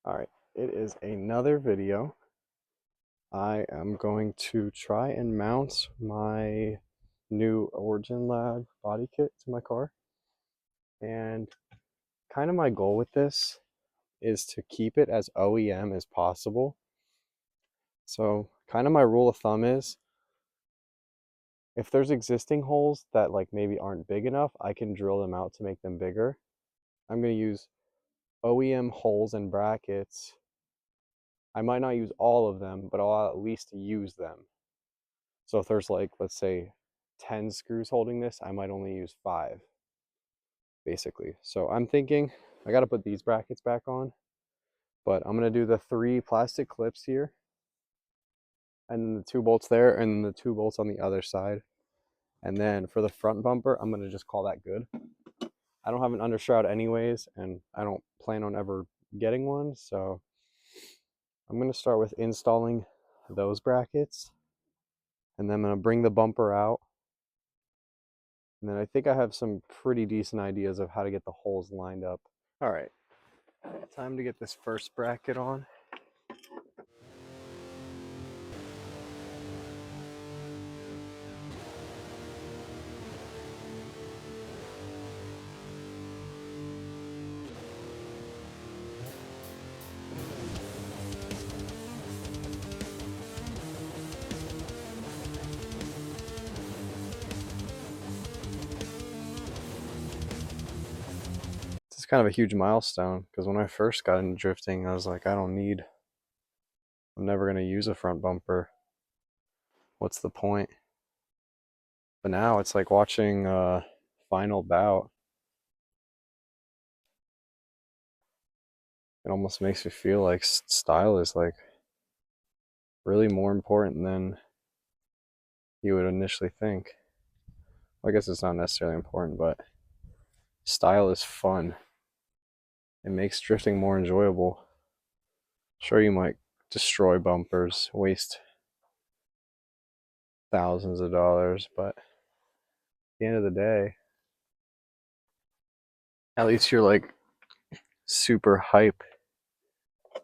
Alright, it is another video. I am going to try and mount my new Origin Lab body kit to my car. And kind of my goal with this is to keep it as OEM as possible. So kind of my rule of thumb is if there's existing holes that like maybe aren't big enough, I can drill them out to make them bigger. I'm going to use OEM holes and brackets. I might not use all of them, but I'll at least use them. So if there's like, let's say 10 screws holding this, I might only use 5, basically. So I'm thinking I got to put these brackets back on, but I'm going to do the 3 plastic clips here, and then the 2 bolts there, and then the 2 bolts on the other side. And then for the front bumper, I'm going to just call that good. I don't have an undershroud anyways, and I don't plan on ever getting one, so I'm going to start with installing those brackets, and then I'm going to bring the bumper out. And then I think I have some pretty decent ideas of how to get the holes lined up. All right, time to get this first bracket on. This is kind of a huge milestone because when I first got into drifting, I was like, I'm never going to use a front bumper. What's the point? But now it's like watching Final Bout. It almost makes me feel like style is like really more important than you would initially think. Well, I guess it's not necessarily important, but style is fun. It makes drifting more enjoyable. Sure, you might destroy bumpers, waste thousands of dollars, but at the end of the day, at least you're like super hype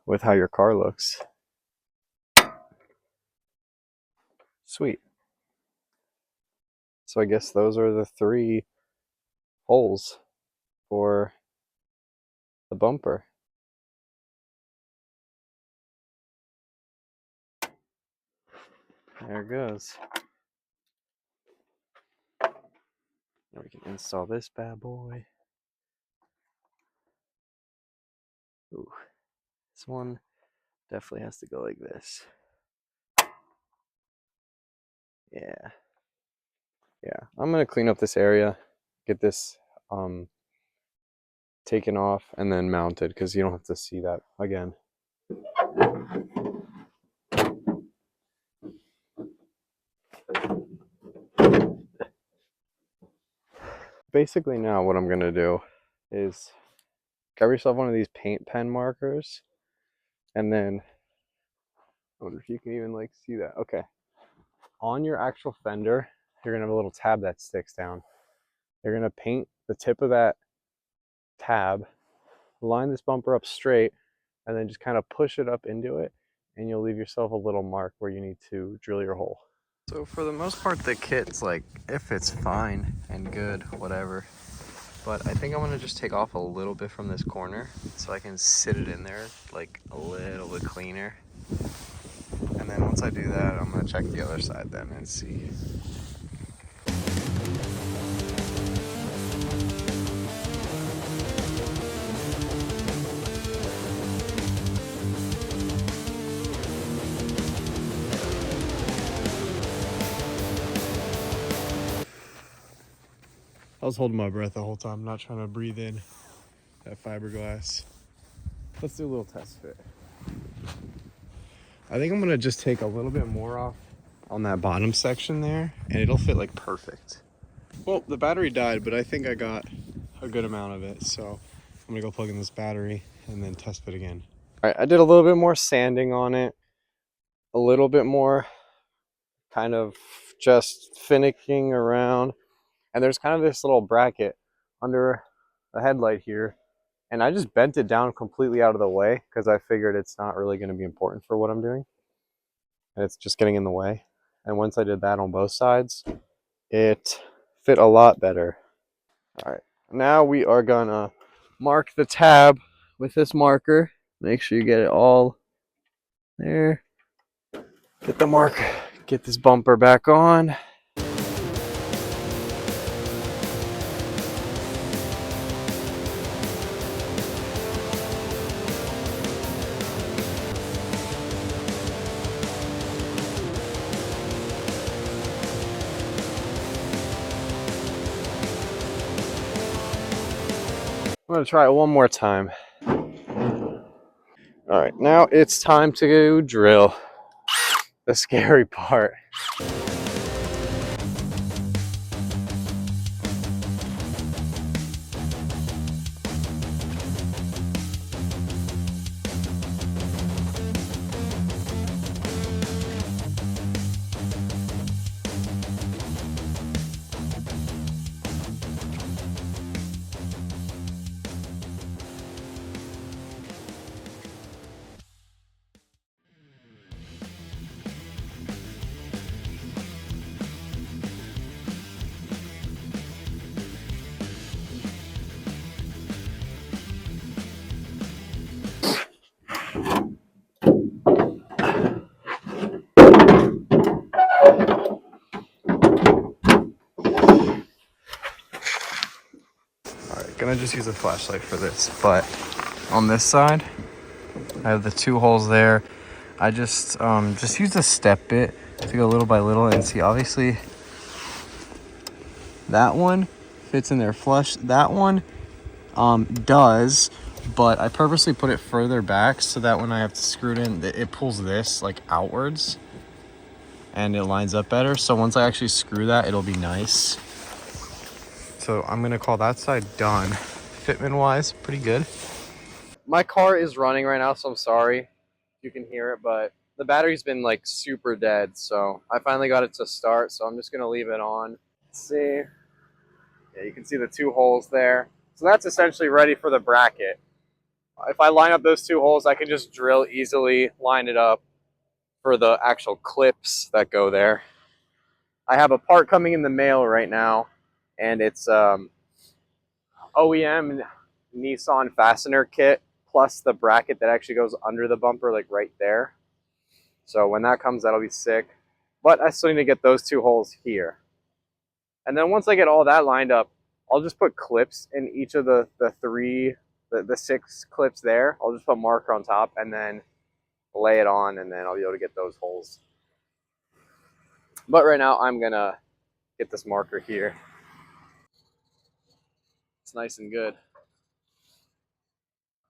with how your car looks. Sweet. So I guess those are the 3 holes for the bumper. There it goes. Now we can install this bad boy. Ooh, this one definitely has to go like this. Yeah. I'm gonna clean up this area, get this taken off, and then mounted because you don't have to see that again. Basically now what I'm gonna do is grab yourself one of these paint pen markers, and then I wonder if you can even like see that. Okay, on your actual fender you're gonna have a little tab that sticks down. You're gonna paint the tip of that tab, line this bumper up straight, and then just kind of push it up into it, and you'll leave yourself a little mark where you need to drill your hole. So for the most part the kit's like, it fits fine and good, whatever. But I think I'm gonna just take off a little bit from this corner so I can sit it in there like a little bit cleaner. And then once I do that, I'm gonna check the other side then and see. I was holding my breath the whole time, not trying to breathe in that fiberglass. Let's do a little test fit. I think I'm gonna just take a little bit more off on that bottom section there, and it'll fit like perfect. Well, the battery died, but I think I got a good amount of it, so I'm gonna go plug in this battery and then test fit again. All right, I did a little bit more sanding on it, a little bit more kind of just finicking around, and there's kind of this little bracket under the headlight here, and I just bent it down completely out of the way because I figured it's not really going to be important for what I'm doing, and it's just getting in the way. And once I did that on both sides, it fit a lot better. All right, now we are gonna mark the tab with this marker. Make sure you get it all there. Get the mark, get this bumper back on. I'm gonna try it one more time. All right, now it's time to drill. The scary part. Alright, gonna just use a flashlight for this, but on this side, I have the 2 holes there. I just use a step bit to go little by little and see. Obviously, that one fits in there flush. That one does, but I purposely put it further back so that when I have to screw it in, it pulls this like outwards and it lines up better. So once I actually screw that, it'll be nice. So I'm gonna call that side done. Fitment wise, pretty good. My car is running right now, so I'm sorry if you can hear it, but the battery's been like super dead, so I finally got it to start, so I'm just gonna leave it on. Let's see. Yeah, you can see the 2 holes there. So that's essentially ready for the bracket. If I line up those 2 holes, I can just drill easily, line it up for the actual clips that go there. I have a part coming in the mail right now, and it's OEM Nissan fastener kit plus the bracket that actually goes under the bumper, like right there. So when that comes, that'll be sick. But I still need to get those 2 holes here. And then once I get all that lined up, I'll just put clips in each of the 6 clips there. I'll just put marker on top and then lay it on, and then I'll be able to get those holes. But right now, I'm gonna get this marker here. It's nice and good.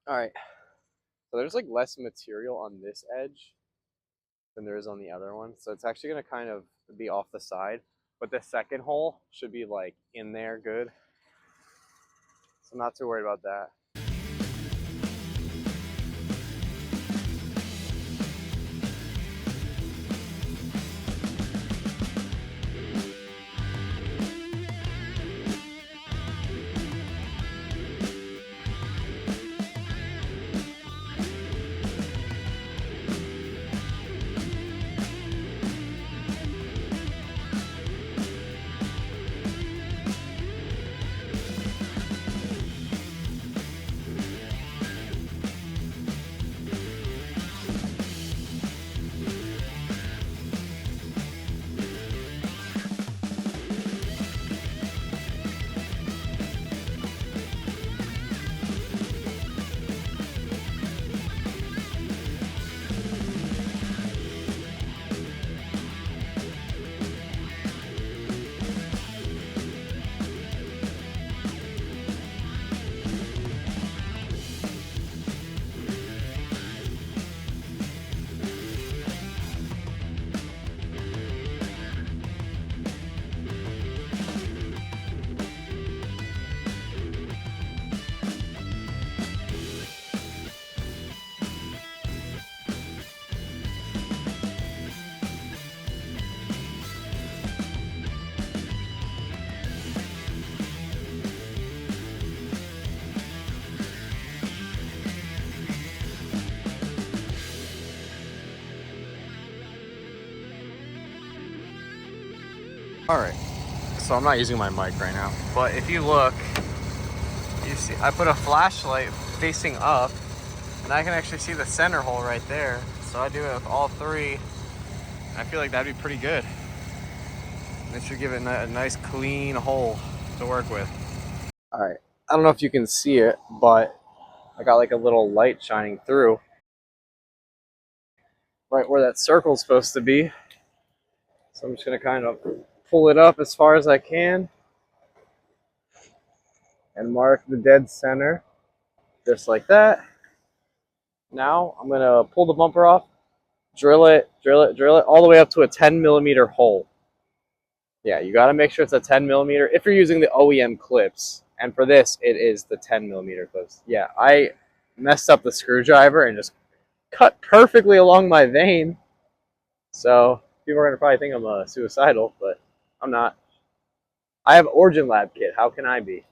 All right. So there's like less material on this edge than there is on the other one. So it's actually gonna kind of be off the side. But the second hole should be like in there good. So I'm not too worried about that. All right, so I'm not using my mic right now, but if you look, you see I put a flashlight facing up, and I can actually see the center hole right there. So I do it with all three. I feel like that'd be pretty good. It should give it a nice clean hole to work with. All right, I don't know if you can see it, but I got like a little light shining through right where that circle's supposed to be. So I'm just gonna kind of pull it up as far as I can and mark the dead center, just like that. Now I'm gonna pull the bumper off, drill it, all the way up to a 10mm hole. Yeah, you gotta make sure it's a 10mm if you're using the OEM clips. And for this, it is the 10mm clips. Yeah, I messed up the screwdriver and just cut perfectly along my vein. So people are gonna probably think I'm suicidal, but I'm not. I have Origin Lab kit. How can I be?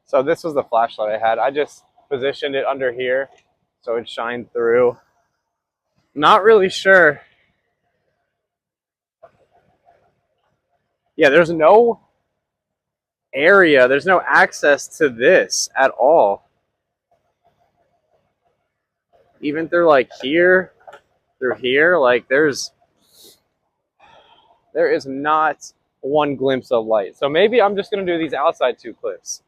So this was the flashlight I had. I just positioned it under here so it shined through. Not really sure. Yeah, there's no area. There's no access to this at all. Even through like here, through here, like there is not one glimpse of light. So maybe I'm just gonna do these outside two clips.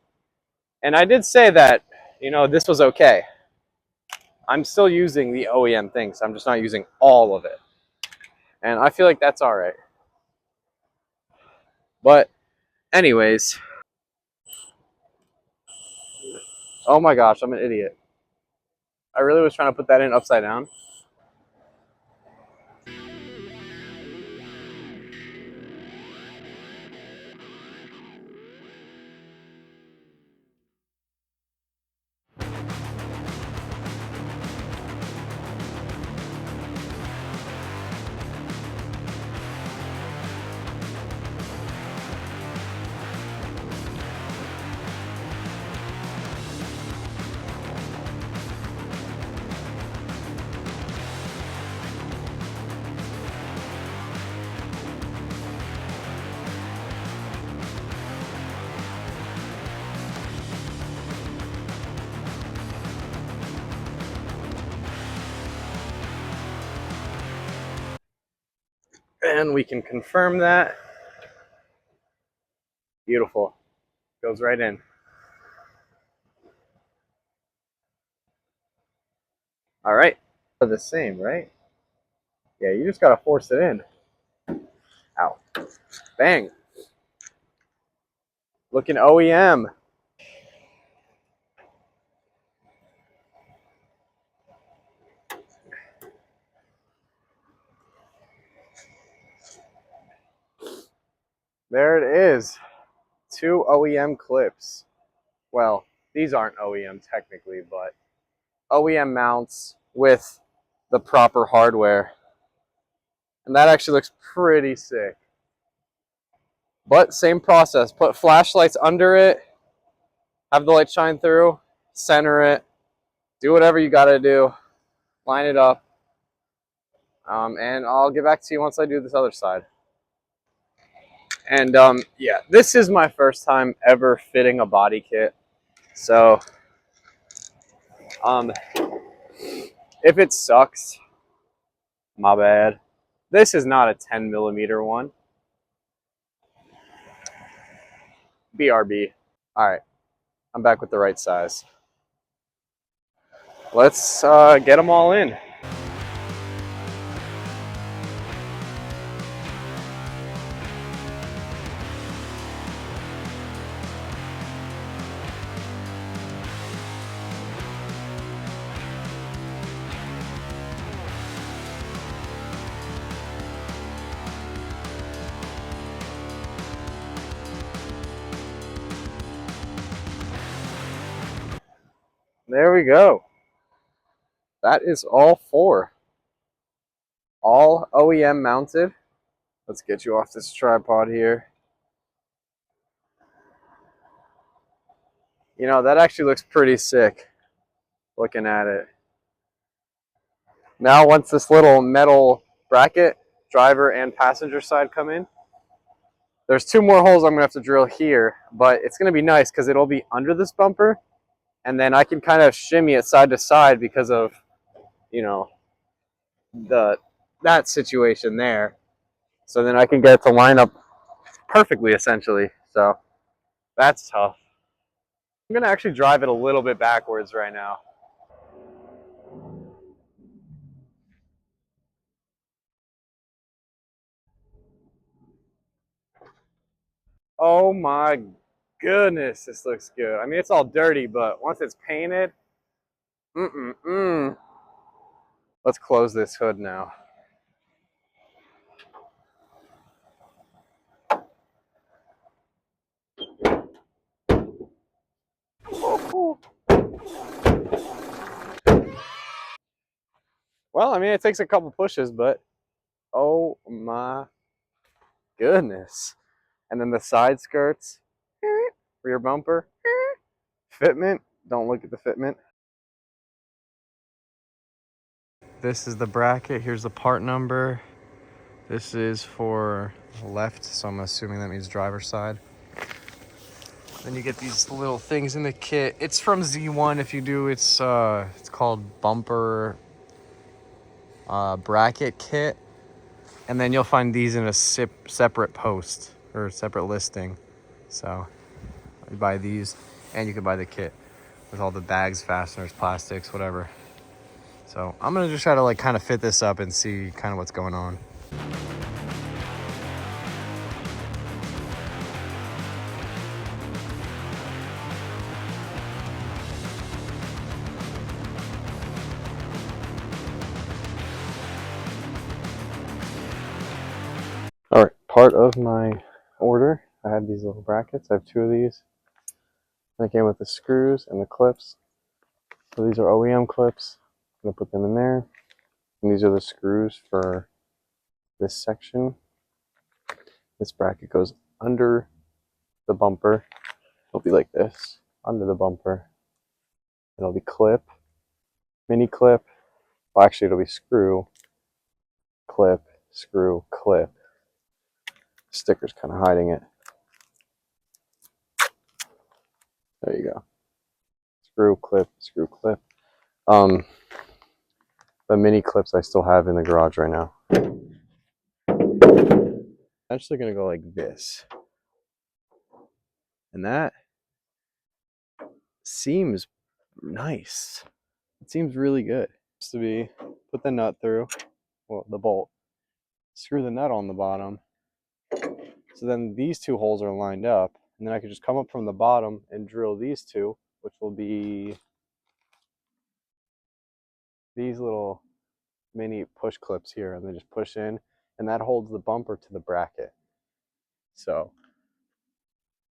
And I did say that, you know, this was okay. I'm still using the OEM things. I'm just not using all of it. And I feel like that's all right. But anyways, oh my gosh, I'm an idiot. I really was trying to put that in upside down. And we can confirm that. Beautiful. Goes right in. All right. They're the same, right? Yeah, you just got to force it in. Ow. Bang. Looking OEM. There it is. Two OEM clips. Well, these aren't OEM technically, but OEM mounts with the proper hardware. And that actually looks pretty sick. But same process. Put flashlights under it. Have the light shine through. Center it. Do whatever you got to do. Line it up. And I'll get back to you once I do this other side. And yeah, this is my first time ever fitting a body kit. So if it sucks, my bad. This is not a 10mm one. BRB. All right, I'm back with the right size. Let's get them all in. There we go. That is all four. All OEM mounted. Let's get you off this tripod here. You know, that actually looks pretty sick looking at it. Now, once this little metal bracket, driver and passenger side come in, There's two more holes I'm gonna have to drill here, but it's gonna be nice because it'll be under this bumper, and then I can kind of shimmy it side to side because of, you know, that situation there. So then I can get it to line up perfectly, essentially. So that's tough. I'm gonna actually drive it a little bit backwards right now. Oh my goodness, this looks good. I mean, it's all dirty, but once it's painted, mm-mm-mm. Let's close this hood now. Well, I mean, it takes a couple pushes, but oh my goodness. And then the side skirts, rear bumper, fitment. Don't look at the fitment. This is the bracket. Here's the part number. This is for left, so I'm assuming that means driver's side. Then you get these little things in the kit. It's from Z1. If you do, it's called bumper bracket kit. And then you'll find these in a separate post or separate listing. So you buy these, and you can buy the kit with all the bags, fasteners, plastics, whatever. So I'm gonna just try to like kind of fit this up and see kind of what's going on. All right, part of my order, I had these little brackets. I have two of these. They came with the screws and the clips. So these are OEM clips. I'm gonna put them in there. And these are the screws for this section. This bracket goes under the bumper. It'll be like this, under the bumper. It'll be clip, mini clip. Well, actually, it'll be screw, clip, screw, clip. Sticker's kind of hiding it. There you go. Screw, clip, screw, clip. The mini clips I still have in the garage right now. I'm actually gonna go like this. And that seems nice. It seems really good. It's to be, put the nut through, well, the bolt, screw the nut on the bottom. So then these two holes are lined up, and then I can just come up from the bottom and drill these two, which will be these little mini push clips here, and then just push in, and that holds the bumper to the bracket. So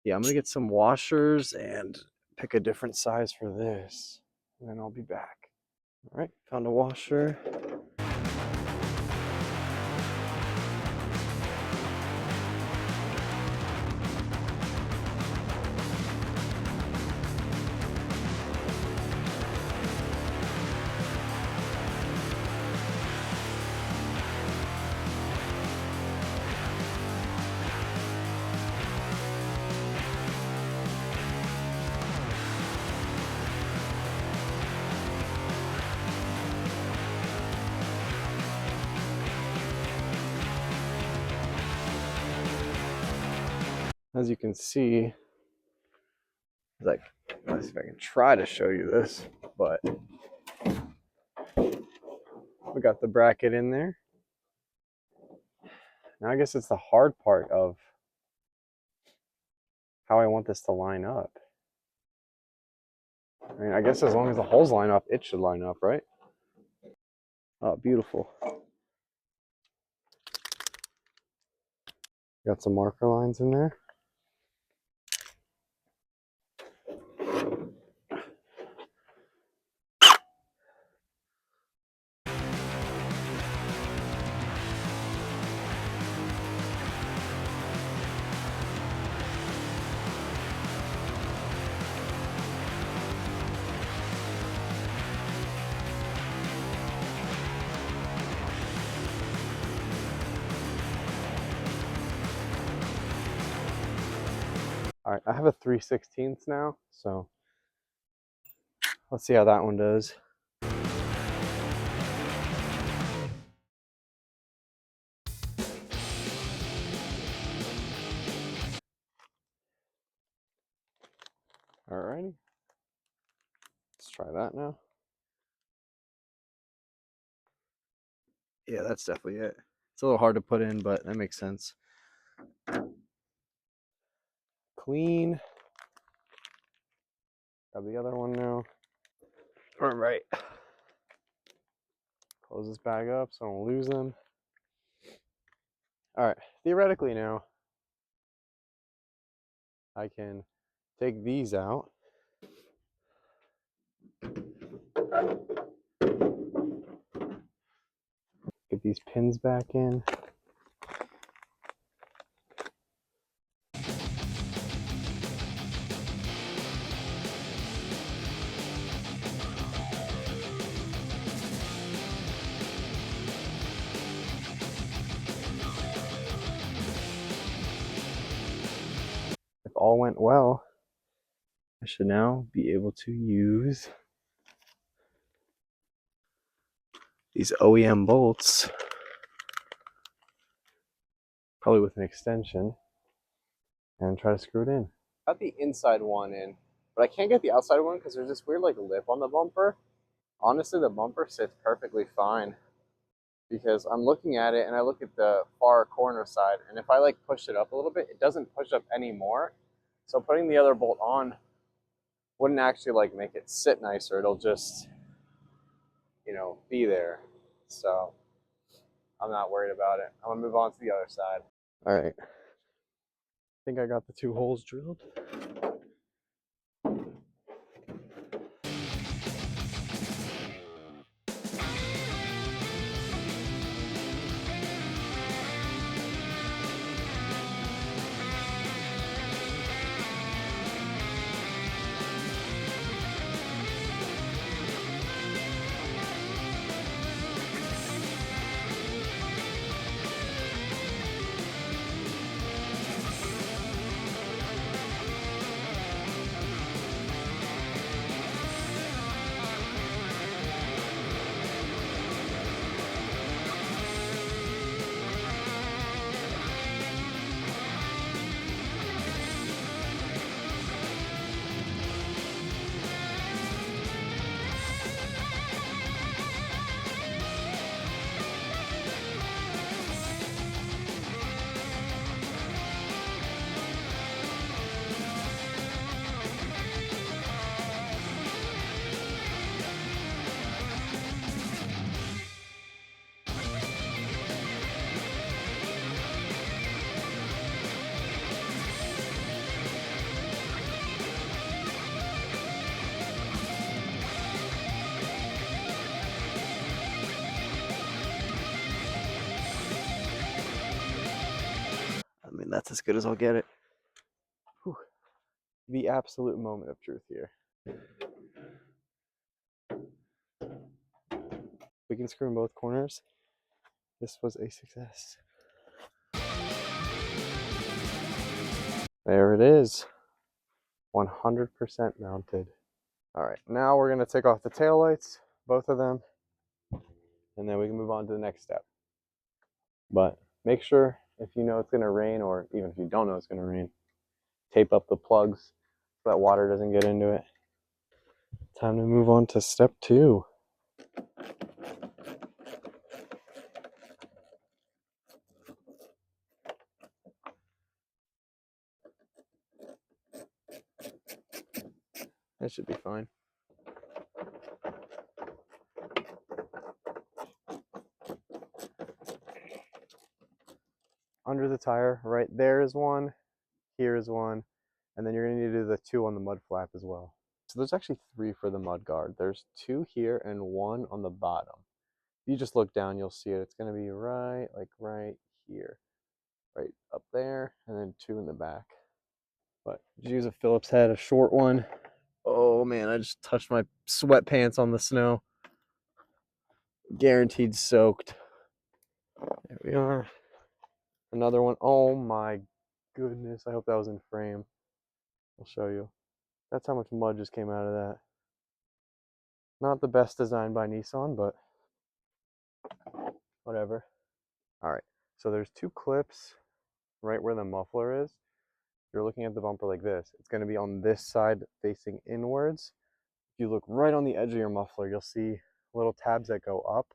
yeah, I'm gonna get some washers and pick a different size for this, and then I'll be back. All right, found a washer. As you can see, like, let's see if I can try to show you this, but we got the bracket in there. Now I guess it's the hard part of how I want this to line up. I mean, I guess as long as the holes line up, it should line up, right? Oh, beautiful. Got some marker lines in there. All right, I have a 3/16 now, so let's see how that one does. Alrighty, let's try that now. Yeah, that's definitely it. It's a little hard to put in, but that makes sense. Clean. Grab the other one now. All right. Close this bag up so I don't lose them. All right, theoretically now, I can take these out. Get these pins back in. If all went well, I should now be able to use these OEM bolts, probably with an extension, and try to screw it in. Got the inside one in, but I can't get the outside one because there's this weird like lip on the bumper. Honestly, the bumper sits perfectly fine because I'm looking at it and I look at the far corner side, and if I like push it up a little bit, it doesn't push up anymore. So putting the other bolt on wouldn't actually like make it sit nicer. It'll just, you know, be there. So I'm not worried about it. I'm gonna move on to the other side. All right. I think I got the 2 holes drilled. I mean, that's as good as I'll get it. Whew. The absolute moment of truth here. We can screw in both corners. This was a success. There it is. 100% mounted. All right, now we're gonna take off the taillights, both of them, and then we can move on to the next step. But make sure if you know it's gonna rain, or even if you don't know it's gonna rain, tape up the plugs so that water doesn't get into it. Time to move on to step 2. That should be fine. Under the tire, right there is one, here is one, and then you're gonna need to do the 2 on the mud flap as well. So there's actually 3 for the mud guard. There's 2 here and 1 on the bottom. If you just look down, you'll see it. It's gonna be right here, right up there, and then 2 in the back. But just use a Phillips head, a short one. Oh man, I just touched my sweatpants on the snow. Guaranteed soaked. There we are. Another one. Oh my goodness, I hope that was in frame. I'll show you. That's how much mud just came out of that. Not the best design by Nissan, but whatever. All right, so there's two clips right where the muffler is. You're looking at the bumper like this. It's going to be on this side facing inwards. If you look right on the edge of your muffler, you'll see little tabs that go up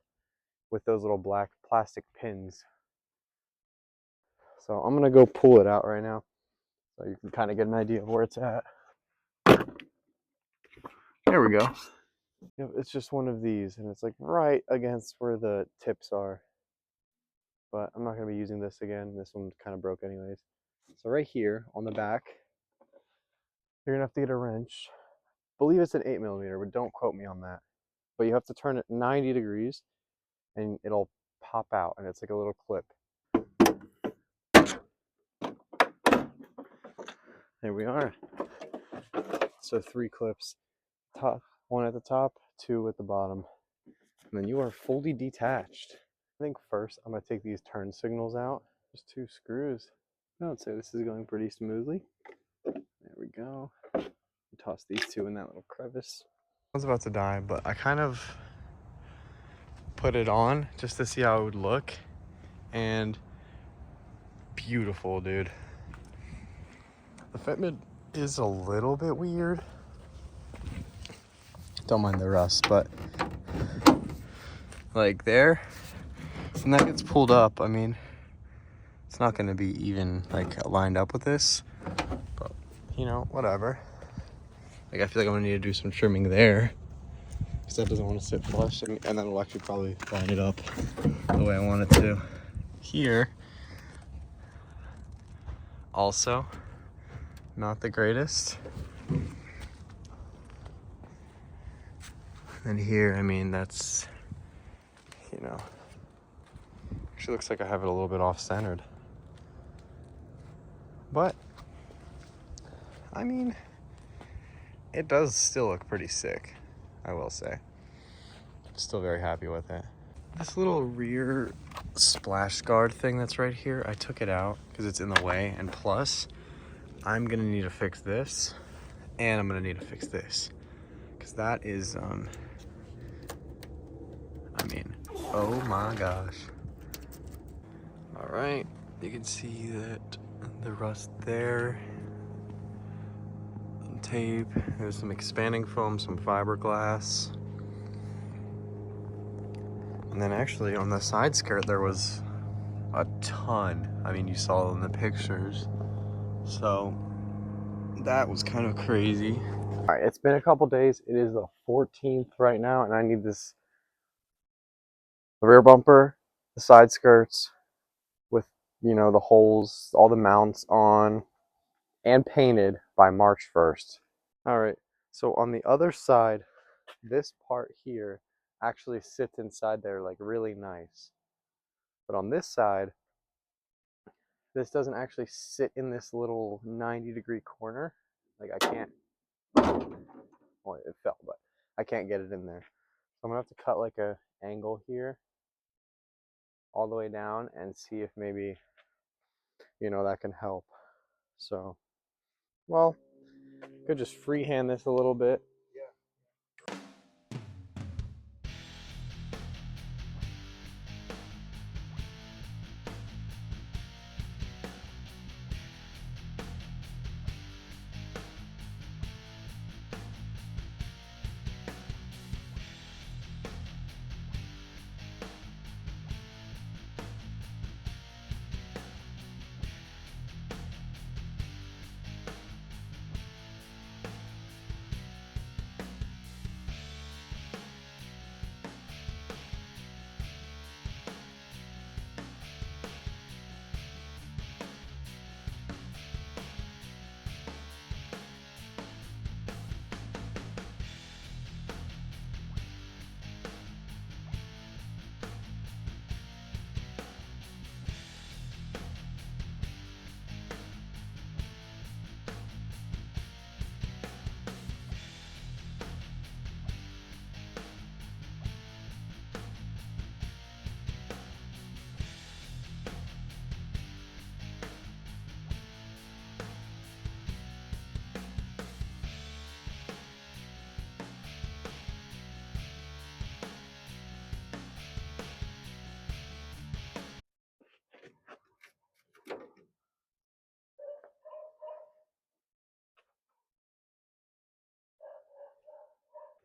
with those little black plastic pins. So I'm going to go pull it out right now so you can kind of get an idea of where it's at. There we go. It's just one of these, and it's like right against where the tips are. But I'm not going to be using this again. This one kind of broke anyways. So right here on the back, you're going to have to get a wrench. I believe it's an 8mm, but don't quote me on that. But you have to turn it 90 degrees and it'll pop out, and it's like a little clip. There we are. So 3 clips, top, 1 at the top, 2 at the bottom, and then you are fully detached. I think first I'm going to take these turn signals out. Just 2 screws. I would say this is going pretty smoothly. There we go. Toss these 2 in that little crevice. I was about to die, but I kind of put it on just to see how it would look, and beautiful, dude. The fitment is a little bit weird. Don't mind the rust, but like there, when that gets pulled up, I mean, it's not going to be even like lined up with this, but you know, whatever. Like I feel like I'm going to need to do some trimming there because that doesn't want to sit flush, and then it'll actually probably line it up the way I want it to. Here, also, not the greatest. And here, I mean, that's, you know, actually looks like I have it a little bit off-centered. But, I mean, it does still look pretty sick, I will say. I'm still very happy with it. This little rear splash guard thing that's right here, I took it out because it's in the way, and plus, I'm gonna need to fix this, and I'm gonna need to fix this. Because that is, I mean, oh my gosh. All right, you can see that the rust there. Tape, there's some expanding foam, some fiberglass. And then actually on the side skirt there was a ton. I mean, you saw in the pictures. So that was kind of crazy. All right, it's been a couple days. It is the 14th right now, and I need this, the rear bumper, the side skirts with, you know, the holes, all the mounts on, and painted by March 1st. All right, so on the other side, this part here actually sits inside there like really nice. But on this side, this doesn't actually sit in this little 90-degree corner. Like I can't, well, it fell, but I can't get it in there. So I'm gonna have to cut like a angle here all the way down and see if maybe, you know, that can help. So, well, could just freehand this a little bit.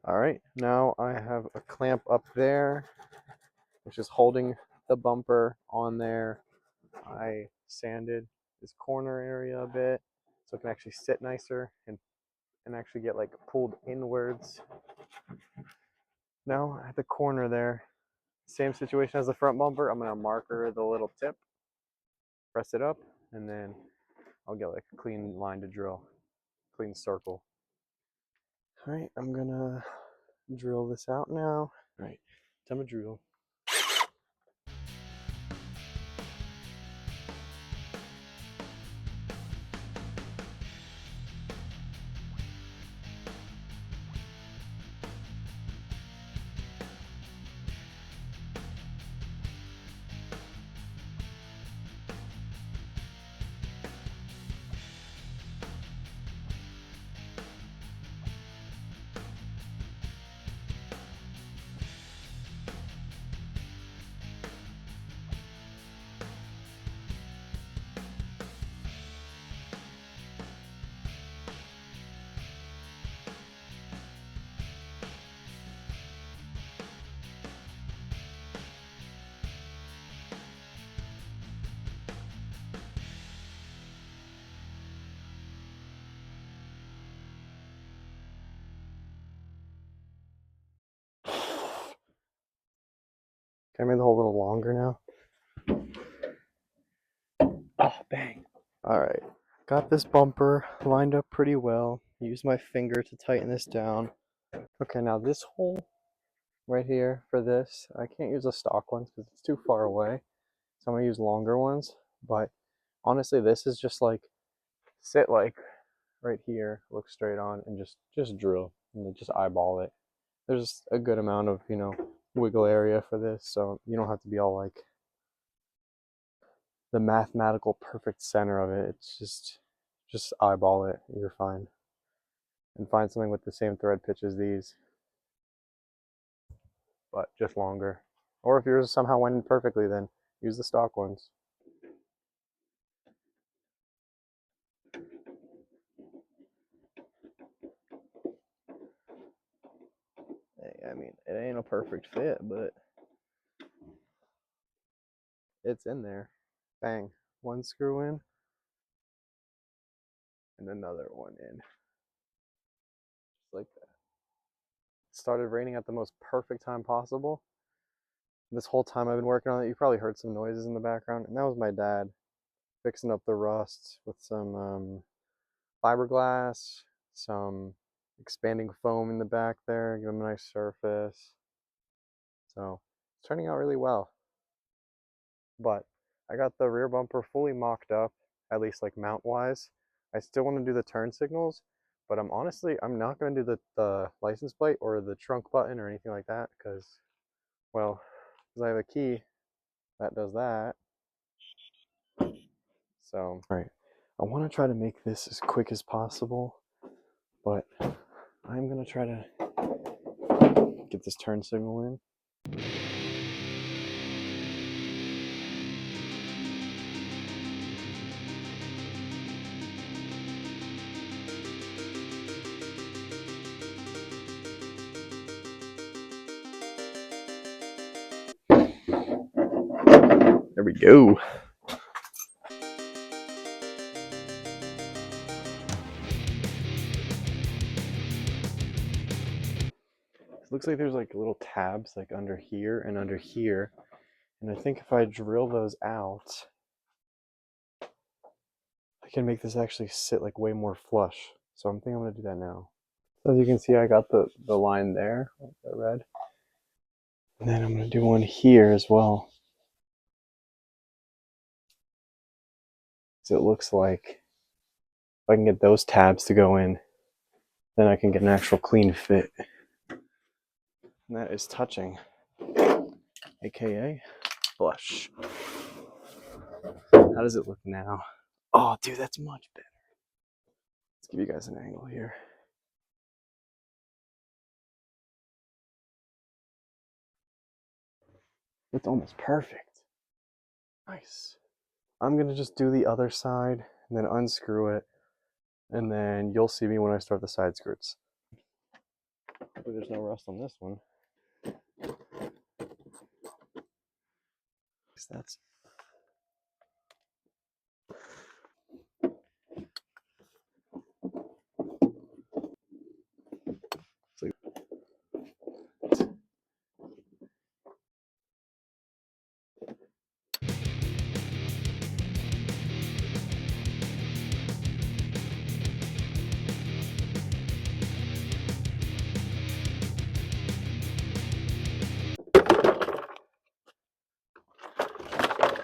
All right, now I have a clamp up there, which is holding the bumper on there. I sanded this corner area a bit so it can actually sit nicer and actually get like pulled inwards. Now at the corner there, same situation as the front bumper. I'm gonna marker the little tip, press it up, and then I'll get like a clean line to drill, clean circle. All right, I'm gonna drill this out now. All right, time to drill. Can I make the hole a little longer now? Oh, bang. All right, got this bumper lined up pretty well. Use my finger to tighten this down. Okay, now this hole right here for this, I can't use the stock ones because it's too far away. So I'm gonna use longer ones. But honestly, this is just like, sit like right here, look straight on, and just drill and then just eyeball it. There's a good amount of, wiggle area for this, so you don't have to be all like the mathematical perfect center of it. It's just eyeball it, you're fine. And find something with the same thread pitch as these, but just longer. Or if yours somehow went in perfectly, then use the stock ones. I mean, it ain't a perfect fit, but it's in there. Bang. One screw in and another one in. Just like that. It started raining at the most perfect time possible. This whole time I've been working on it, you probably heard some noises in the background, and that was my dad fixing up the rust with some fiberglass, some expanding foam in the back there, give them a nice surface. So it's turning out really well. But I got the rear bumper fully mocked up, at least like mount wise. I still want to do the turn signals, but I'm not going to do the license plate or the trunk button or anything like that because, well, because I have a key that does that. So, all right, I want to try to make this as quick as possible, but I'm going to try to get this turn signal in. There we go. It looks like there's like little tabs like under here and under here. And I think if I drill those out, I can make this actually sit like way more flush. So I'm thinking I'm gonna do that now. So as you can see, I got the line there, the red. And then I'm gonna do one here as well. So it looks like if I can get those tabs to go in, then I can get an actual clean fit. And that is touching, AKA flush. How does it look now? Oh, dude, that's much better. Let's give you guys an angle here. It's almost perfect. Nice. I'm gonna just do the other side and then unscrew it, and then you'll see me when I start the side skirts. Hopefully there's no rust on this one. That's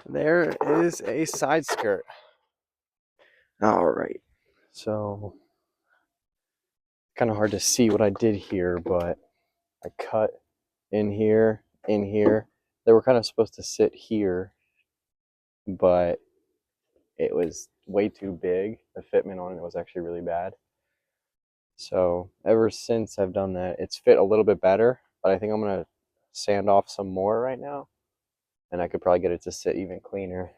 there is a side skirt. All right, so kind of hard to see what I did here, but I cut in here, in here. They were kind of supposed to sit here, but it was way too big. The fitment on it was actually really bad. So ever since I've done that, it's fit a little bit better, but I think I'm gonna sand off some more right now, and I could probably get it to sit even cleaner.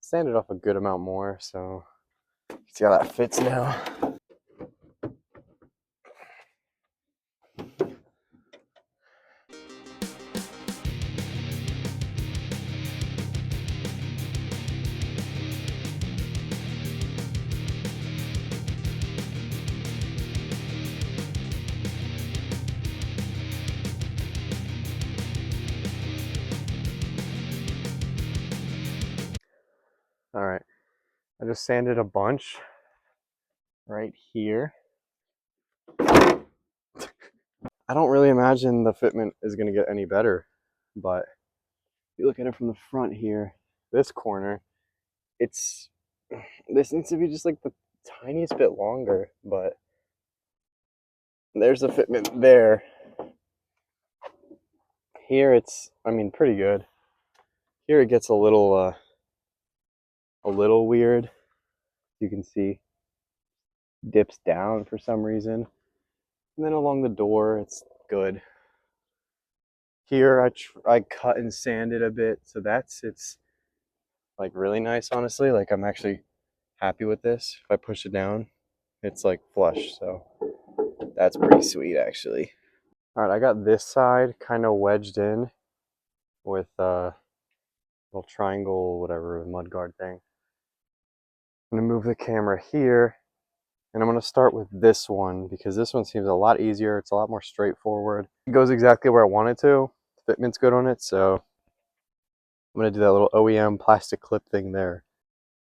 Sanded off a good amount more, so see how that fits now. All right, I just sanded a bunch right here. I don't really imagine the fitment is going to get any better, but if you look at it from the front here, this corner, this needs to be just like the tiniest bit longer, but there's the fitment there. Here it's, I mean, pretty good. Here it gets a little weird. You can see dips down for some reason. And then along the door, it's good. Here I cut and sanded a bit, so it's like really nice, honestly. Like I'm actually happy with this. If I push it down, it's like flush, so that's pretty sweet actually. All right, I got this side kind of wedged in with a little triangle, whatever, mud guard thing. I'm gonna move the camera here, and I'm gonna start with this one because this one seems a lot easier. It's a lot more straightforward. It goes exactly where I want it to. Fitment's good on it, so I'm gonna do that little OEM plastic clip thing there.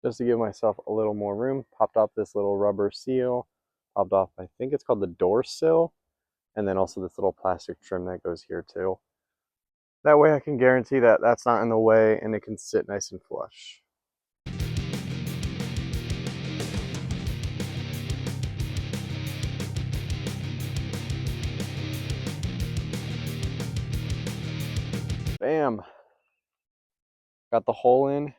Just to give myself a little more room, popped off this little rubber seal, popped off, I think it's called the door sill, and then also this little plastic trim that goes here too. That way I can guarantee that that's not in the way and it can sit nice and flush. Bam! Got the hole in,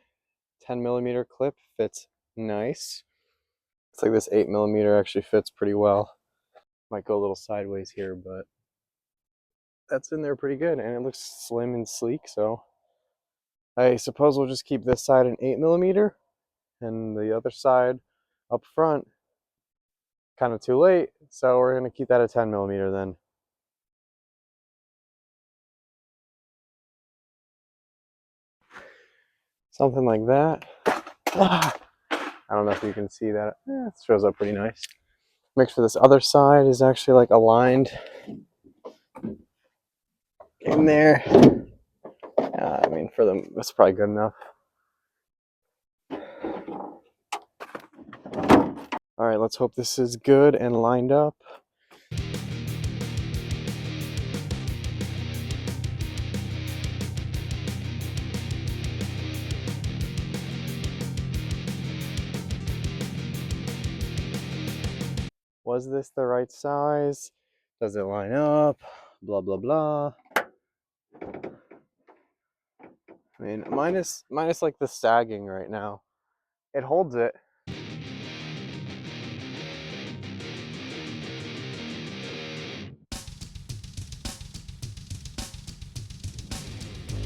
10mm clip, fits nice. It's like this 8mm actually fits pretty well. Might go a little sideways here, but that's in there pretty good, and it looks slim and sleek, so I suppose we'll just keep this side an 8mm and the other side up front kind of too late, so we're going to keep that at 10mm then. Something like that. I don't know if you can see that. It shows up pretty nice. Make sure this other side is actually like aligned in there. I mean, for them, that's probably good enough. All right, let's hope this is good and lined up. Was this the right size? Does it line up? Blah, blah, blah. I mean, minus like the sagging right now. It holds it.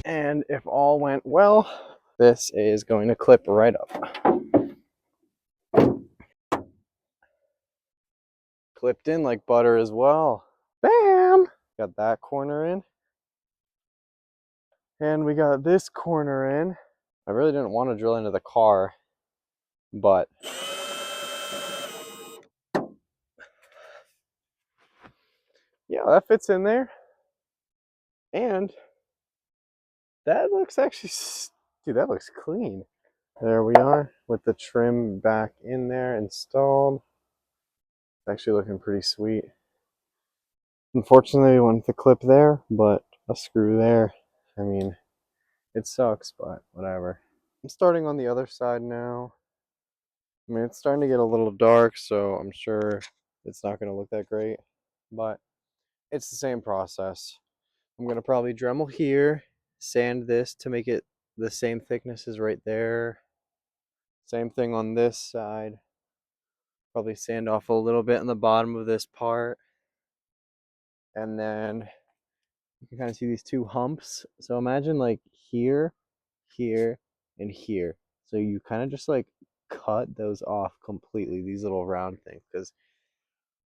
And if all went well, this is going to clip right up. Clipped in like butter as well. Bam! Got that corner in. And we got this corner in. I really didn't want to drill into the car, but yeah, that fits in there. And that looks actually, dude, that looks clean. There we are with the trim back in there installed. It's actually looking pretty sweet. Unfortunately, we went with the clip there, but a screw there. I mean, it sucks, but whatever. I'm starting on the other side now. I mean, it's starting to get a little dark, so I'm sure it's not going to look that great, but it's the same process. I'm going to probably Dremel here, sand this to make it the same thickness as right there. Same thing on this side. Probably sand off a little bit in the bottom of this part. And then you can kind of see these two humps. So imagine like here, here, and here. So you kind of just like cut those off completely, these little round things,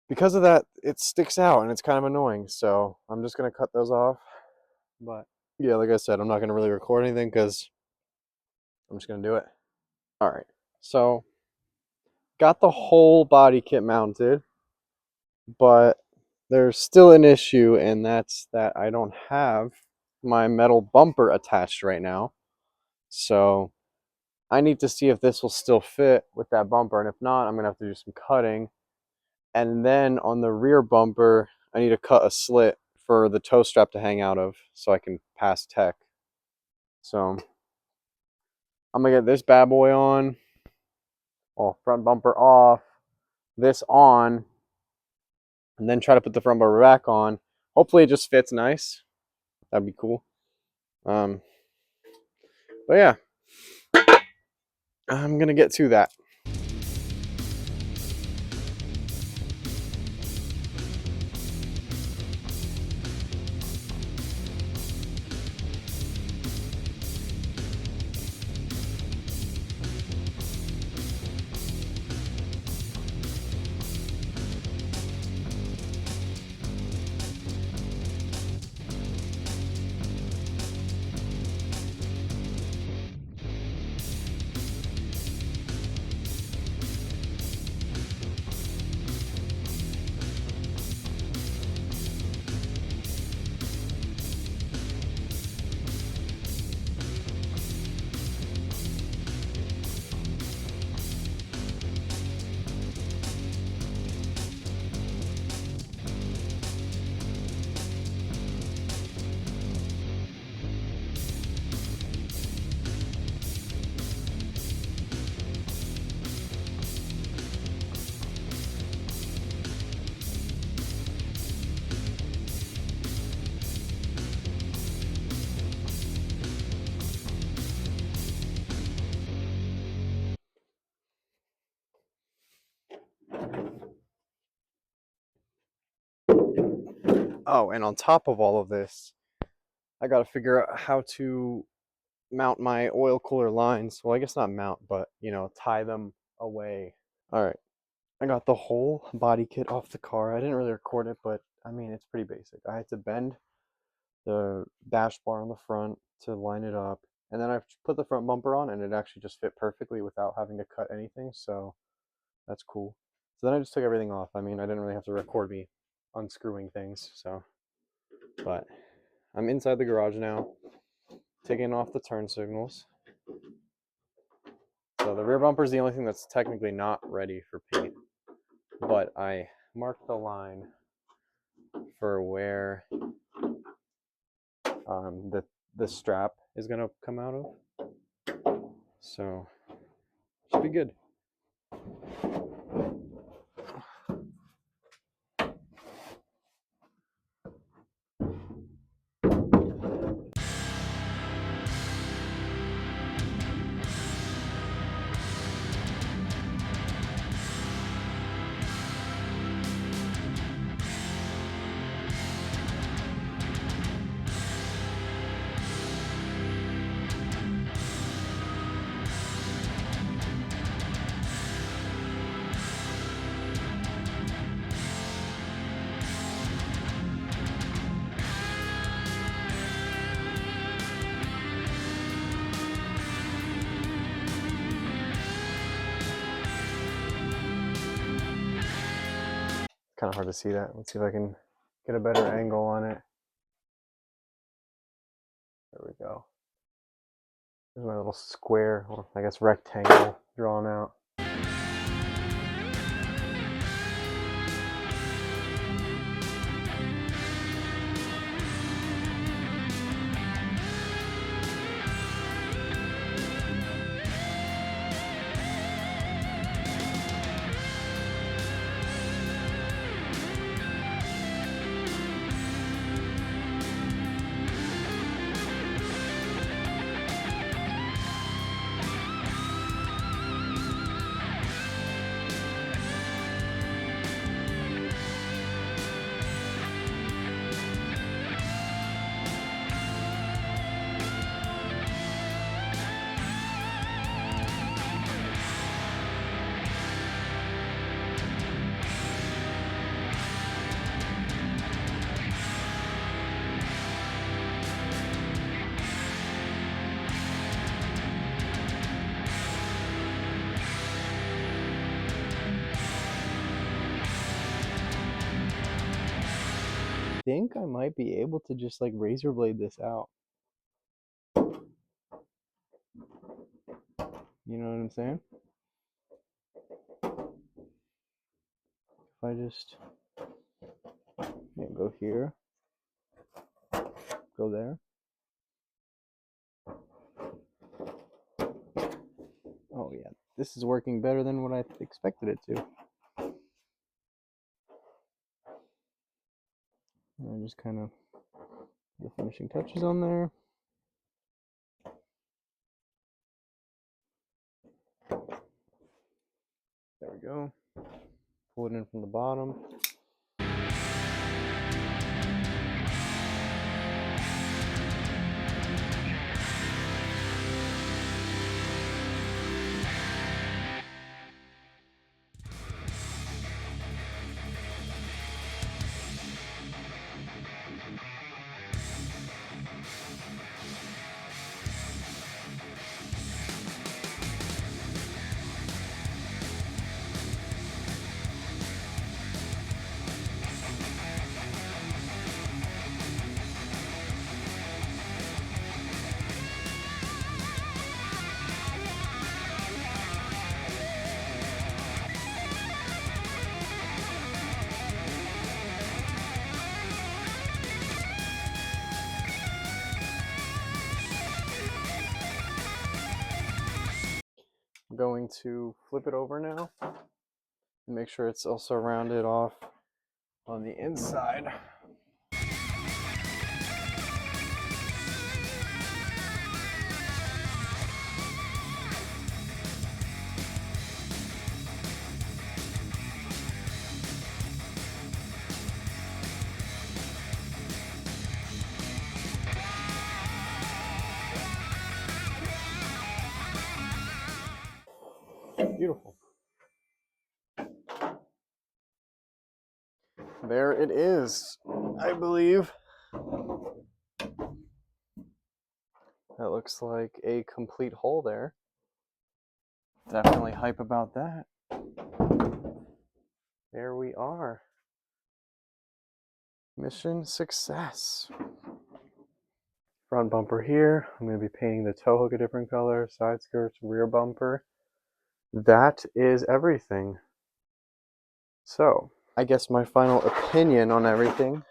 because of that it sticks out and it's kind of annoying. So I'm just going to cut those off. But yeah, like I said, I'm not going to really record anything because I'm just going to do it. All right, so got the whole body kit mounted, but there's still an issue, and that's that I don't have my metal bumper attached right now. So I need to see if this will still fit with that bumper, and if not, I'm gonna have to do some cutting. And then on the rear bumper, I need to cut a slit for the toe strap to hang out of so I can pass tech. So I'm gonna get this bad boy on, well, front bumper off, this on, and then try to put the front bumper back on. Hopefully it just fits nice. That'd be cool. But yeah, I'm gonna get to that. Oh, and on top of all of this, I got to figure out how to mount my oil cooler lines. Well, I guess not mount, but tie them away. All right, I got the whole body kit off the car. I didn't really record it, but I mean, it's pretty basic. I had to bend the dash bar on the front to line it up, and then I put the front bumper on, and it actually just fit perfectly without having to cut anything. So that's cool. So then I just took everything off. I mean, I didn't really have to record me unscrewing things. So, but I'm inside the garage now, taking off the turn signals. So the rear bumper is the only thing that's technically not ready for paint, but I marked the line for where the strap is gonna come out of. So should be good. Kind of hard to see that. Let's see if I can get a better angle on it. There we go. There's my little square, or I guess rectangle drawn out. I think I might be able to just like razor blade this out. You know what I'm saying? If I just go here, go there. Oh yeah, this is working better than what I expected it to. And I just kind of the finishing touches on there. There we go. Pull it in from the bottom. I'm going to flip it over now and make sure it's also rounded off on the inside. Beautiful. There it is, I believe. That looks like a complete hole there. Definitely hype about that. There we are. Mission success. Front bumper here. I'm going to be painting the tow hook a different color, side skirts, rear bumper. That is everything. So, I guess my final opinion on everything.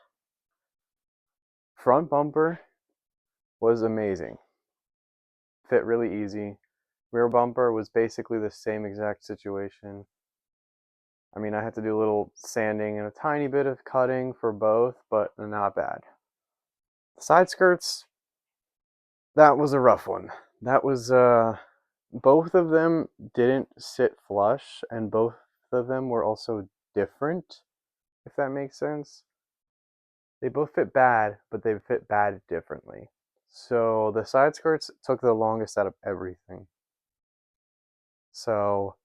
Front bumper was amazing. Fit really easy. Rear bumper was basically the same exact situation. I mean, I had to do a little sanding and a tiny bit of cutting for both, but not bad. Side skirts, that was a rough one. That was, both of them didn't sit flush, and both of them were also different, if that makes sense. They both fit bad, but they fit bad differently. So the side skirts took the longest out of everything. So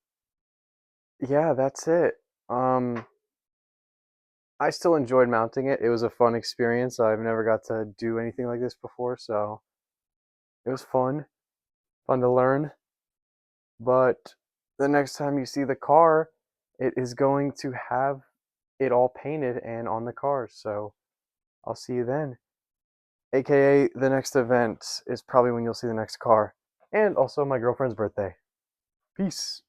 yeah, that's it. I still enjoyed mounting it. It was a fun experience. I've never got to do anything like this before, so it was fun to learn. But the next time you see the car, it is going to have it all painted and on the car. So I'll see you then. AKA the next event is probably when you'll see the next car. And also my girlfriend's birthday. Peace.